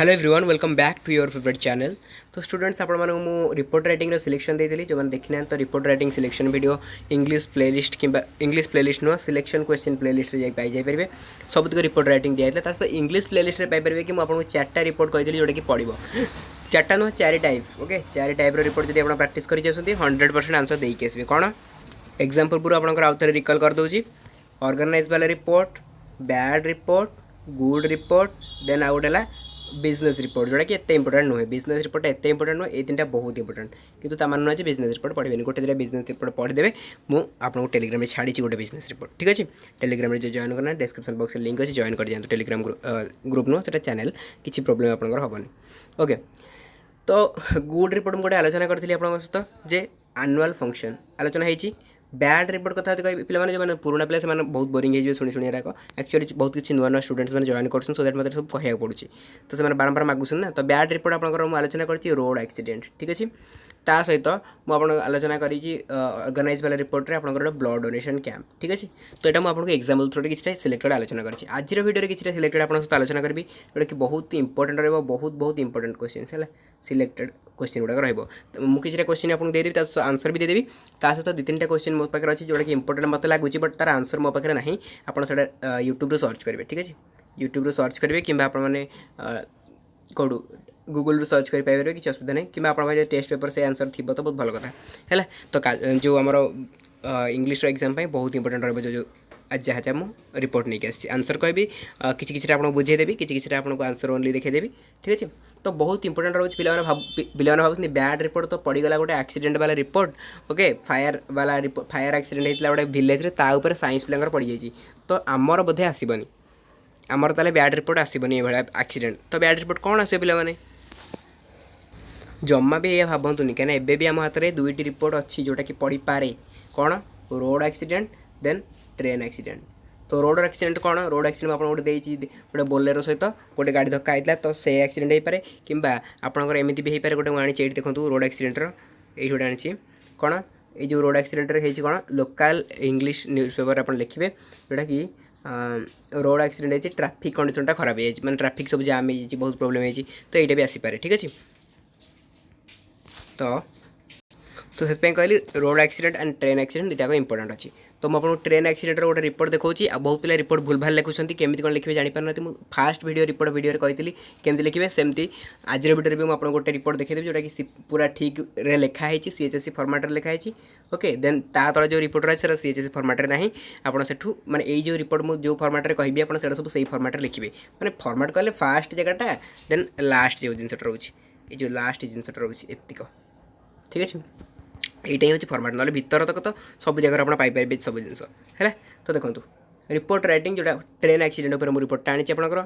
Hello everyone welcome back to your favourite channel. तो students आपण मानक मु रिपोर्ट राइटिंग रो सिलेक्शन देइतली जो माने देखिना तो report writing selection video English playlist किंबा इंग्लिश प्लेलिस्ट नो सिलेक्शन क्वेश्चन प्लेलिस्ट रे पाई जाय परबे सबुतक रिपोर्ट राइटिंग दिया था। इंग्लिश प्लेलिस्ट रे पाई परबे कि मु आपन चारटा रिपोर्ट कहितली जोटा कि पड़िबो चारटा नो चार टाइप ओके चार टाइप रो रिपोर्ट जदी आपण प्रैक्टिस करि जाउछंती 100% आंसर देई के आसीबे। कोन एग्जांपल पूरा आपनकर आउथरे रिकॉल कर दोजी ऑर्गेनाइज वाला report bad report good report then आउट हला बिजनेस रिपोर्ट जोटा कि एत इंपोर्टेंट नुहे बिजनेस रिपोर्ट एत इंपोर्टेंट नुहे ये तीन बहुत इंपोर्टेंट किंतु तामान नुहे बिजनेस रिपोर्ट पढ़े गोटे दिन बिजनेस रिपोर्ट पढ़ीदे मुझे आपको टेलीग्राम में छाड़ी गोटे बिजनेस रिपोर्ट ठीक अच्छे। टेलीग्राम में जो जॉइन करना डिस्क्रिप्शन बॉक्स में लिंक अच्छे जॉइन कर जाए टेलीग्राम ग्रुप नुह से चैनल किसी प्रोब्लेम आपंकर हेनी ओके। तो गुड रिपोर्ट मुझे आलोचना करी आप सहित जे एनुअल फंक्शन आलोचना होती बैड रिपोर्ट कथा कह पे जो पुराना पिला से बहुत बोरिंग हो शुणी शुणी एक्चुअली बहुत किसी नुआ नुआ स्टूडेंट्स मैंने जॉइन कर सो दैट मतलब सब कहना पड़ुଛି तो से बारंबार मागुन ना। तो बैड रिपोर्ट आपंकर आलोचना कर रोड एक्सीडेंट ठीक अच्छे ता सहित मुझे आलोचना करी ऑर्गेनाइज वाला रिपोर्ट आप ब्लड डोनेशन कैंप ठीक अच्छे। तो यहाँ मुझे एग्जाम्पल थ्रू किसी सिलेक्टेड आलोचना करी आज वीडियो किसी सिलेक्टेड आप सहित आलोचना करी जोटा कि बहुत इंपोर्टेंट रहा बहुत इंपोर्टेंट क्वेश्चन है सिलेक्टेड क्वेश्चन गुड़ाक रुझे किसी क्वेश्चन आपको देदेवी आंसर भी देदेवी ता सहित दो तीन टाइम मो पाखे अच्छी जोटा कि इंपोर्टेंट मत लगुच बट तार आंसर मो पाखे ना आपड़ा यूट्यूब सर्च करेंगे ठीक अच्छे यूट्यूब सर्च करेंगे कि आपने कौटू गूगल सर्च कर पाइबे किसी असुविधा नहीं कि आप टेस्ट पेपर से आंसर थी तो बहुत भल कथा है। तो जो आमर इंग्लिश एग्जाम बहुत इंपोर्टेंट रहा जो आज जहाँ जहाँ मुझे रिपोर्ट नहीं आसी आंसर कहबी किसी किसी आपको बुझेदेवी किसी आपको आंसर ओनली देखदेवी ठीक अच्छे। तो बहुत इंपोर्टेंट रोचे पे भाव बैड रिपोर्ट तो पड़गला गोटे एक्सीडेंट वाला रिपोर्ट ओके फायर एक्सीडेंट होता गोटे विलेज रे साइंस पिला पड़ जाए तो आमर बोधे आसबनी आमर ताले बैड रिपोर्ट आसबनी ये एक्सीडेंट। तो बैड रिपोर्ट कौन आस पे जमा भी ये भावतुनि कहीं एबे भी आम हाथ में दुईटी रिपोर्ट अच्छी जोटा कि पड़ पारे कौन road accident then train accident. तो रोड एक्सीडेंट कौन रोड एक्सीडेंट आप गोटे गोटे बोलेरो सहित गोटे गाड़ी धक्का होता तो से एक्सीडेंट हो पाए कि आपंकर एमती भी हो पाए गोटे आनी देखो रोड एक्सीडेंटर ये गोटे आनी कौन ये जो रोड एक्सीडेंट है कौन लोकल इंग्लिश न्यूज़ पेपर आप लिखे जोटा कि रोड एक्सीडेंट है ट्रैफिक कंडीशनटा खराब है मैंने ट्रैफिक सब जाम हो बहुत प्रोब्लेम है तो यहाँ भी आसीपे ठीक अच्छे। तो से कहली road accident and train accident दुटाक इंपोर्टेंट अच्छी। तो मुझे ट्रेन एक्सीडेंट गोटे रिपोर्ट देखी बहुत पिला रिपोर्ट भूल भाल लिखुंट केमी कौन लिखे जापार ना मुझे फास्ट रिपोर्ट वीडियो कही केमती लिखे सेमती आज वीडियो भी मुझे गोटे रिपोर्ट देखी जोटा कि पूरा ठीक रे लिखाई सीएचएससी फॉर्मेट रे लिखाई ओके देन ता तले जो रिपोर्ट रहा सीएचएससी फॉर्मेट ना आपड़ से माने ये जो रिपोर्ट मुझे जो फॉर्मेट रे कहि आप सब सही फॉर्मेट रे लिखिए माने फॉर्मेट कहले फास्ट जगहटा देन लास्ट जो जिनसा रोचे ये जो लास्ट जिनसा रोचे एतिक ठीक अच्छे यही हूँ फॉर्मेट ना भर तक तो सब जगह आप पाइपर सब जिन है। तो देखो रिपोर्ट राइटिंग जोटा ट्रेन एक्सीडेंट उपर मुझे रिपोर्ट आनी आपंकर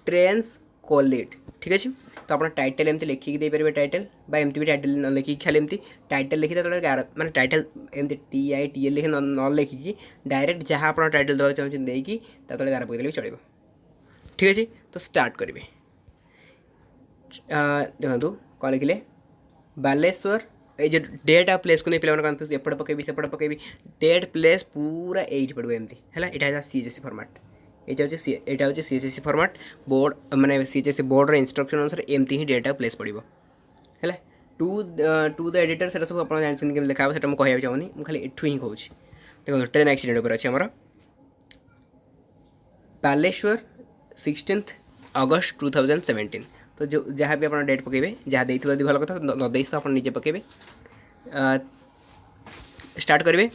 ट्रेन्स कोलिड ठीक अच्छे। तो आप टाइटल एमती लिखिकी देपारे टाइटल एमती भी टाइटल न लिखिकी खाली एमती टाइटल लिखी तो माने टाइटल एमती TITL लिखे न लिखिकी डायरेक्ट जहाँ आप टाइटल देवा चाहते देकी तले गार पकड़े भी चलो ठीक अच्छे। तो स्टार्ट करेंगे देखो कौन लिखिले बालेश्वर ये जो डेट आ प्लेस को नहीं पे कन्फ्यूज एपटे पकेबी सेपटे पकेबी डेट प्लेस पूरा एट पड़ो एमती है यहाँ सीएचएससी फॉर्मेट यहाँ हूँ सीएचएससी फॉर्मेट बोर्ड माने सीएचएससी बोर्ड इंस्ट्रक्शन अनुसार एमती ही डेट आ प्लेस पड़ो है टू द एडिटर से सब आप जानते लिखा से मुझे कहना चाहूनी मुझे खाली एठू ही कहूँ देखो ट्रेन एक्सीडेंट उपर अच्छे आमर बालेश्वर 16 अगस्त 2017। तो जो जहाँ भी आप डेट पकेबे जहाँ देते भल कथा न दे तो आप निजे पकेबे स्टार्ट करेंगे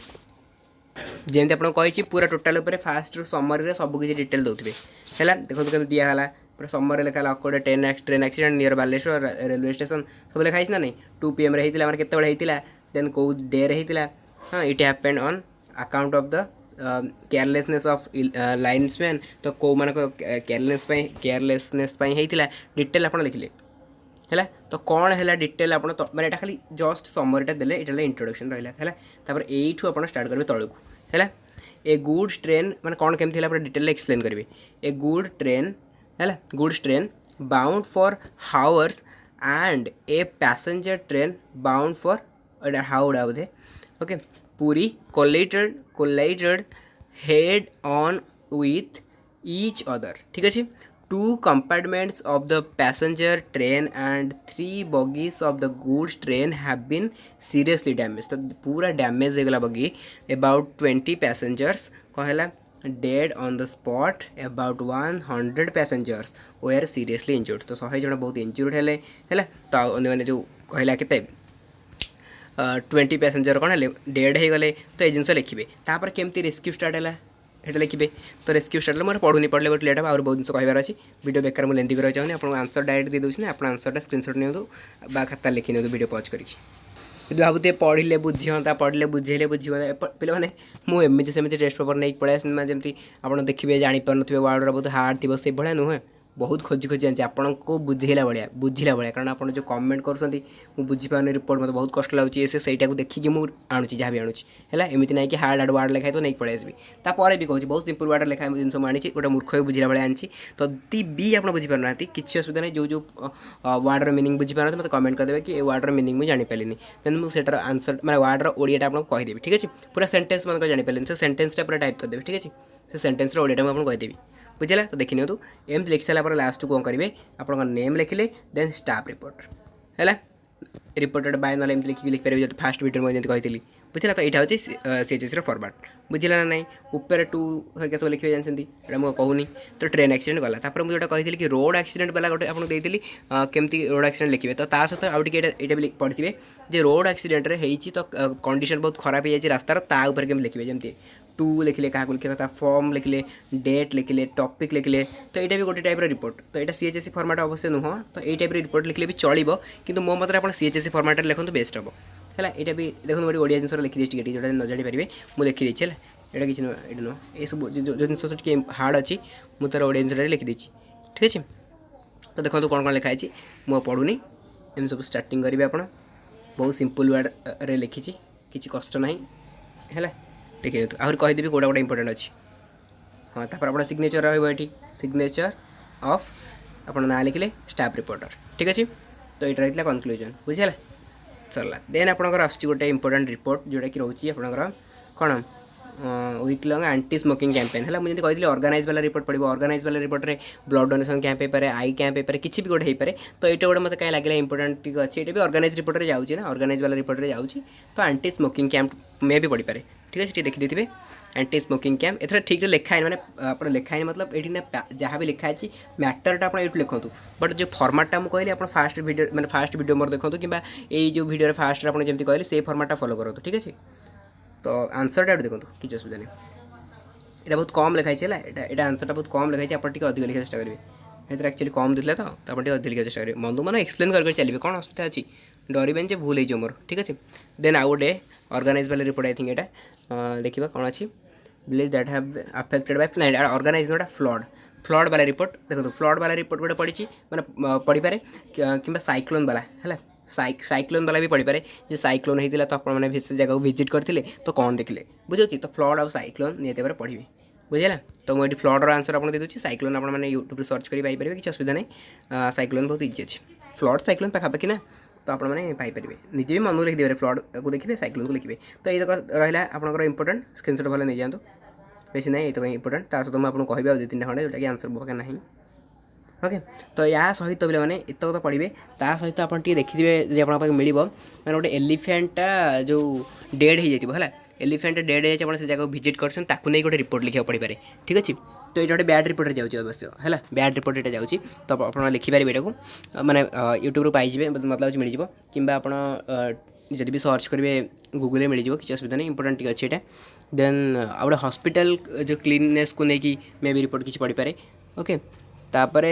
जमी आप कही पूरा टोटाल उपर फास्ट समरी सबकि डिटेल दौथे है देखो कमी दिहला पूरा समरी लिखा अकोटे train accident near Baleswar railway station सब लिखाई ना नहीं 2 PM होता है केतला देन कौ डे होता हाँ it happened on account of the carelessness of linesman. तो कौ मान केयरलेसनेस होता डिटेल आप लिखिले है। तो कौन है डिटेल आप मैंने खाली जस्ट समरीटा देले ये इंट्रोडक्शन रहा है यू आप स्टार्ट करेंगे तलू है ए गुड्स ट्रेन मैंने कौन केमती पूरा डिटेल एक्सप्लेन करेंगे ए गुड ट्रेन है goods train bound for hours and a passenger train bound for Howrah Bodhe okay पूरी collided head on with each other ठीक अच्छे 2 compartments of the passenger train and 3 bogies of the goods train have been seriously damaged. तो पूरा damage हो गला बगी. About 20 passengers कहला dead on the spot. About 100 passengers were seriously injured. तो 100 जन बहुत इंजुर्ड हेले हैला. तो मैंने जो कहला केते 20 पैसेंजर कौन है डेड हो गले. तो ये जिनस लिखे तापर केमती रेस्क्यू स्टार्ट है এটা লিখবে. তো রেস্ক্যু স্টার্ট মোট পড়ুনি পড়লে গোटे লেট হবে আর বহুত জিনিস কহবার আছে. ভিডিও বেকার মু লেন্দি করা চাহুনি. আপনার আনসর ডাইরেক্ট দিয়ে দেছি না আপনার আনসরটা স্ক্রিনশট নিয়ନ୍ତୁ বা খাতা লিখি নিয়ନ୍ତୁ ভিডিও পজ করিকি. যদি ভাবুতে পড়িলে বুঝি হতা পড়িলে বুঝেইলে বুঝি পিলা মানে মু এମିତି ସେମିତି ଟେଷ୍ଟ ପେପର ନେଇକି ପଳେଇ ଆସିନି. ମାନେ ଯେମିତି ଆପଣ ଦେଖିବେ ଜାଣିପାରୁନଥିବେ ୱାର୍ଡ଼ର ବହୁତ ହାର୍ଡ଼ ଥିବ ସେଇଭଳିଆ ନୁହେଁ. बहुत खोजी खोजी आनी आपको बुझेला भाया कारण आप जो कमेंट करुँच मुझे बुझीपारे रिपोर्ट मतलब बहुत कष्ट लगुच सहीटा को देखिए मुझे आणुची जहाँ भी आणुची है एमती ना कि हार्ड हार्ड वार्ड लिखाई तो नहीं पड़े आसबि तापर भी कहूँ बहुत सिंपल वार्ड लिखा जिन आनी गोटे मूर्ख बुझा भाया आनी तो दी भी आप बुझीपार किसी असुविधा नहीं जो वार्डर मिनिंग बुझीपार मतलब कमेंट करदे कि वार्डर मिनिंग मुझे जानीपारे देन मुझे आंसर मैंने वार्डर ओडिया आपको कहीदेवी ठीक है पूरा सेंटेंस मन जानीपारे से सेंटेंसटा पूरा टाइप करदेवी ठीक है से सेंटेंस ओडिया मुझे कहीदेवी बुझेगा तो देखी नियंतु एमती लिखि सारा लास्ट कौन करेंगे आप नेम लिखिले देन स्टाफ रिपोर्ट है रिपोर्टेड बाय ना एमती लिखिक लिखिपारे फास्ट वीडियो मुझे कही बुझेगा तो यहाँ हूँ सीएचएस फॉरवर्ड बुझेगा ना नहीं ऊपर 2 हरिका सब लिखे जानते मुझे कहूनी तो ट्रेन एक्सीडेंट गला तापर मुझे कही कि रोड एक्सीडेंट वाला गोटे आपको देती केमती रोड एक्सीडेंट लिखे तो सहित आउ टे भी पढ़े जे रोड एक्सीडेंट होती तो कंडीशन बहुत खराब हो जाए रास्तार ताऊपर केमती लिखे जमी 2 लिखिले क्या लिखा फॉर्म लिखिले डेट लिखिले टॉपिक लिखिले तो यहाँ भी गोटे टाइप रिपोर्ट तो यहाँ सीएचएससी फॉर्मेट अवश्य नुह तो ये टाइप रिपोर्ट लिखिले भी चलो कि मो मत आप सीएचएससी फॉर्मेट लिखते बेस्ट हम है यहाँ भी देखो गोटे ओडिया जिन लिखी देती जो न जापारे मुझे लिखी है यहाँ किसी नुह ये सब जो जिन टे हार्ड अच्छी मुझे तार ओडिया जिन लिखी ठीक है तो देखो कौन कौन लिखाई मुझे पढ़ुनी एम सब स्टार्टिंग करेंगे आप बहुत सिंपल वर्ड रे लिखी किसी कष्ट ना है देखिए आहरी कहीदेवी कौटा गोटे इंपोर्टेंट अच्छी हाँ तापर आप सिग्नेचर रही सिग्नेचर ऑफ आप ना लिखिले स्टाफ रिपोर्टर ठीक अच्छे तो ये रही कनक्लूजन बुझीगला सरला देन आपंकर आस गोटे इंपोर्टेंट रिपोर्ट जोटा कि रोचे आपंकर कौन week long anti smoking campaign है मुझे कहती ऑर्गेनाइज वाला रिपोर्ट पड़ो ऑर्गेनाइज वाला रिपोर्ट में ब्लड डोनेशन कैंप हो आई कैंप हो किसी भी गोटे हो पाए तो ये गोटे मतलब कहीं लगे इंपोर्टेंट अच्छे ये भी ऑर्गेनाइज रिपोर्ट में जाऊँगी ना ऑर्गेनाइज वाला रिपोर्ट में जाऊँगी तो एंटी स्मोकिंग कैंप में भी पड़ पाए ठीक है देखी देखिए एंटी स्मोकिंग कैंप एथर ठीक लिखा है मैंने आप लिखा है मतलब ये ना जहाँ भी लिखाई मैटरटा आप ये लिखूँ बट जो फॉर्मेटटा मुझे कहली आप फास्ट वीडियो मैंने फास्ट वीडियो मोर देखो कि ये जो वीडियो फास्ट आप जमी कहली से फॉर्मेटटा फॉलो करूँ ठीक है तो आंसरटा देखो किसी असुविधा नहीं यहाँ बहुत कम लिखाई है यहाँ आंसरटा बहुत कम लिखाई आप अधिक लिखा चेस्ट करेंगे ये एक्चुअली कम देते तो आप अधिक लिखा चेस्ट करेंगे बंधु मैंने एक्सप्लेन कर चलिए कौन असुविधा अच्छी डरबेन भूल हो मोर ठीक अच्छे देन आउ गोटे ऑर्गेनाइज वाला रिपोर्ट आई थिंक यहाँ देखा कौन अच्छी village that have affected by organise गोटा फ्लड वाला रिपोर्ट देखो फ्लड वाला रिपोर्ट गोटे पड़ी मैंने पढ़ी पारे कि साइक्लोन वाला है साइक्लोन वाला भी पढ़ी पारे जो साइक्लोन होता तो आपने से जगह विजिट करते तो कौन देखिले बुझे तो फ्लड आउ साइक्लोन निहत भाव पढ़े बुझेगा तो मुझे फ्लडर आंसर आपको देदी साइक्लोन आपने यूट्यूब सर्च कर पाइपर किसी असुविधा नहीं साइक्लोन बहुत इजी अच्छे फ्लड साइक्लोन पाखापाखि ना तो आपने पाइपर निजे भी मन लिखिदे फ्लड को देखिए साइक्लोन को लिखिए तो ये रहा आपंकर इंपोर्टेंट स्क्रीनशॉट भले नहीं जातु बेसी ना ये तो कहीं इंपोर्टेंट ता सहित मुझे आपको कह 2-3 खंडे जोटा कि आंसर पका ना ओके तो या सहित पे मैंने इत तो पढ़े ता सहित आप देखिए जी आप मिल मैंने गोटे एलिफेंटा जो डेड हो जाए है एलिफेंट डेड हो जाए से जगह विजिट कर नहीं गोटे रिपोर्ट लिखा पड़ पाए ठीक अच्छे तो ये गोटे बैड रिपोर्ट जाऊँगी अवश्य है बैड रिपोर्ट यहाँ जाऊँगी तो आप लिखिपारे यहाँ मैंने यूट्यूब पाइबे मतलब मिल जाए कि जब भी सर्च करेंगे गूगल मिल जाए किसी असुविधा नहीं इंपोर्टेंट अच्छे यहाँ देन आउ हॉस्पिटल जो क्लीननेस को लेकिन मे भी रिपोर्ट किसी पढ़ी पारे ओके तापर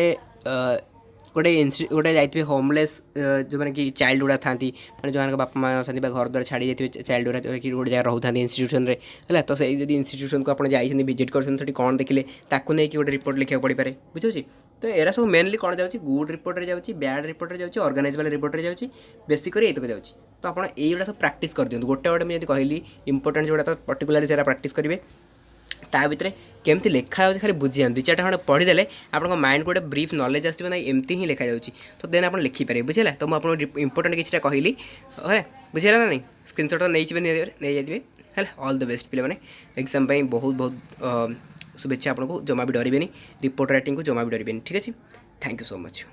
गोटे जाइए होमलेस जो मैंने कि चाइल्ड गुड़ा था मैंने जो बापा माँ था घर द्वारा छाड़ी जाते चाइल्ड गुड़ा कि गोटे जगह रोता इंस्टीट्यूशन है तो सही जब इंस्टीट्यूशन को आप जाइए विजिट कर कौन देखिले ताकू नहीं कि गोटे रिपोर्ट लिखा पड़ पाए बुझे तो एरा सब मेनली कौन जाऊँगी गुड रिपोर्ट जाऊँगी बैड रिपोर्ट जाऊँगी ऑर्गेनाइज वाला रिपोर्ट जाऊँगी बेसिक ये तक जाऊँगी तो आप युवा सब प्राक्ट कर दिखाँ गोटे गोटे मुझे कहली इंपोर्टेंट जोड़ा तो पर्टिकुलर से प्राक्ट करेंगे ता भितर केमती लिखा जाऊँगी खाली बुझी जाए 2-4 खंडे पढ़ीदे आप माइंड को ब्रीफ नॉलेज आसो ना एमती ही लिखा जाऊँगी तो देन आप लिखिपारे बुझेगा तो मुझे इंपोर्टेंट किसी कहली है बुझेगा ना नहीं स्क्रीनशॉट तो नहीं जाइए है ऑल द बेस्ट पे मैंने एग्जाम बहुत बहुत शुभेच्छा आपको जमा भी डरबे रिपोर्ट राइटिंग को जमा भी डरबे ठीक अच्छे थैंक यू सो मच।